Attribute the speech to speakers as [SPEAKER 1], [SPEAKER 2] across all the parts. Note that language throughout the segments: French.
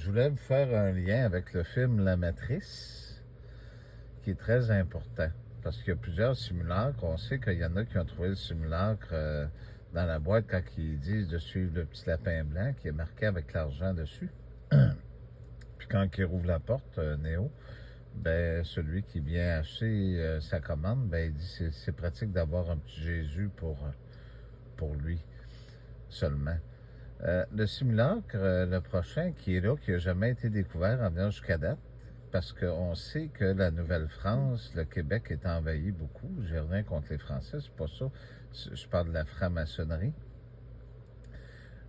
[SPEAKER 1] Je voulais vous faire un lien avec le film La Matrice, qui est très important, parce qu'il y a plusieurs simulacres. On sait qu'il y en a qui ont trouvé le simulacre dans la boîte quand ils disent de suivre le petit lapin blanc qui est marqué avec l'argent dessus. Puis quand il rouvre la porte, Néo, ben celui qui vient acheter sa commande, ben il dit c'est pratique d'avoir un petit Jésus pour lui seulement. Le simulacre, le prochain, qui est là, qui n'a jamais été découvert en venant jusqu'à date, parce qu'on sait que la Nouvelle-France, le Québec est envahi beaucoup. J'ai rien contre les Français, c'est pas ça. Je parle de la franc-maçonnerie.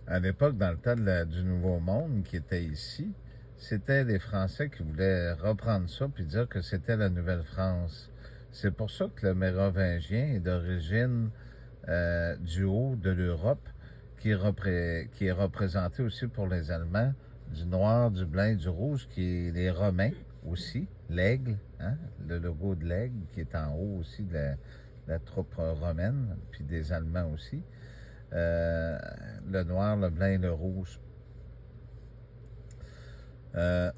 [SPEAKER 1] À l'époque, dans le temps du Nouveau Monde qui était ici, c'était les Français qui voulaient reprendre ça puis dire que c'était la Nouvelle-France. C'est pour ça que le mérovingien est d'origine du haut de l'Europe, qui est représenté aussi pour les Allemands, du noir, du blanc et du rouge, qui est les Romains aussi, l'aigle, hein, le logo de l'aigle qui est en haut aussi de la troupe romaine, puis des Allemands aussi. Le noir, le blanc et le rouge. Dans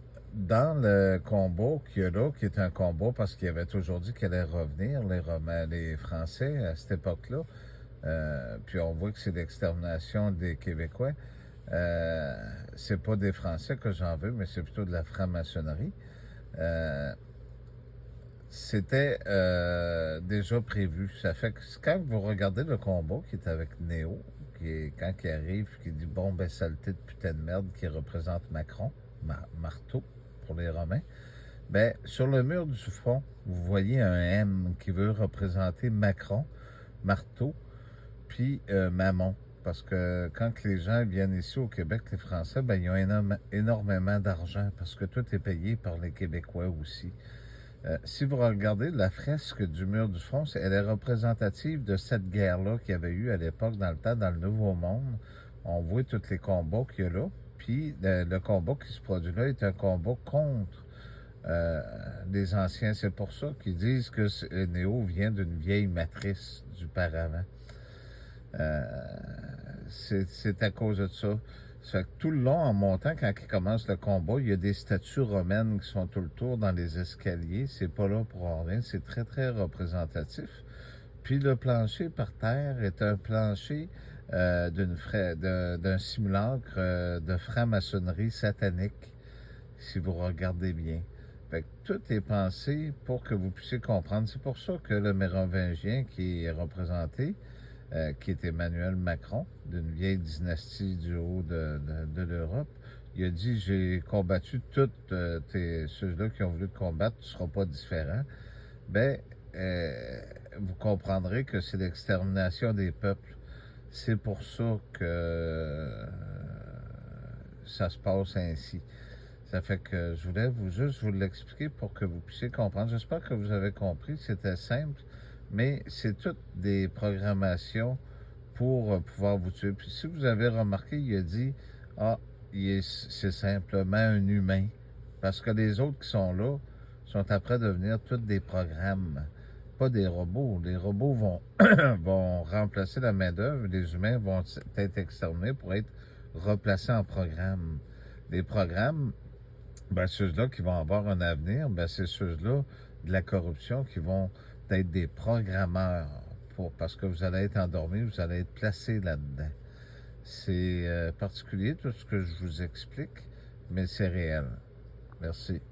[SPEAKER 1] le combat qu'il y a là, qui est un combat parce qu'il y avait toujours dit qu'elle allait revenir, les Romains, les Français à cette époque-là, puis on voit que c'est l'extermination des Québécois. C'est pas des Français que j'en veux, mais c'est plutôt de la franc-maçonnerie. C'était déjà prévu. Ça fait que quand vous regardez le combat qui est avec Néo, quand il arrive, qui dit bon, ben, saleté de putain de merde, qui représente Macron, marteau pour les Romains, ben, sur le mur du fond, vous voyez un M qui veut représenter Macron, marteau, puis Mammon. Parce que quand les gens viennent ici au Québec, les Français, ben, ils ont énormément d'argent parce que tout est payé par les Québécois aussi. Si vous regardez la fresque du mur du fond, elle est représentative de cette guerre-là qu'il y avait eu à l'époque, dans le temps, dans le Nouveau Monde. On voit tous les combats qu'il y a là. Puis le combat qui se produit là est un combat contre les anciens. C'est pour ça qu'ils disent que Néo vient d'une vieille matrice du paravent. C'est à cause de ça. Ça fait que tout le long, en montant, quand il commence le combat, il y a des statues romaines qui sont tout le tour dans les escaliers. C'est pas là pour rien. C'est très, très représentatif. Puis le plancher par terre est un plancher d'un simulacre de franc-maçonnerie satanique, si vous regardez bien. Fait que tout est pensé pour que vous puissiez comprendre. C'est pour ça que le mérovingien qui est représenté, qui est Emmanuel Macron, d'une vieille dynastie du haut de l'Europe, il a dit, j'ai combattu tous ceux-là qui ont voulu te combattre, tu ne seras pas différent. Ben, vous comprendrez que c'est l'extermination des peuples. C'est pour ça que ça se passe ainsi. Ça fait que je voulais juste vous l'expliquer pour que vous puissiez comprendre. J'espère que vous avez compris, c'était simple, mais c'est toutes des programmations pour pouvoir vous tuer. Puis si vous avez remarqué, il a dit, ah, c'est simplement un humain. Parce que les autres qui sont là sont après à devenir tous des programmes, pas des robots. Les robots vont, vont remplacer la main-d'œuvre, les humains vont être exterminés pour être replacés en programme. Les programmes, ben, ceux-là qui vont avoir un avenir, ben, c'est ceux-là de la corruption qui vont être des programmeurs parce que vous allez être endormi, vous allez être placé là-dedans. C'est particulier tout ce que je vous explique, mais c'est réel. Merci.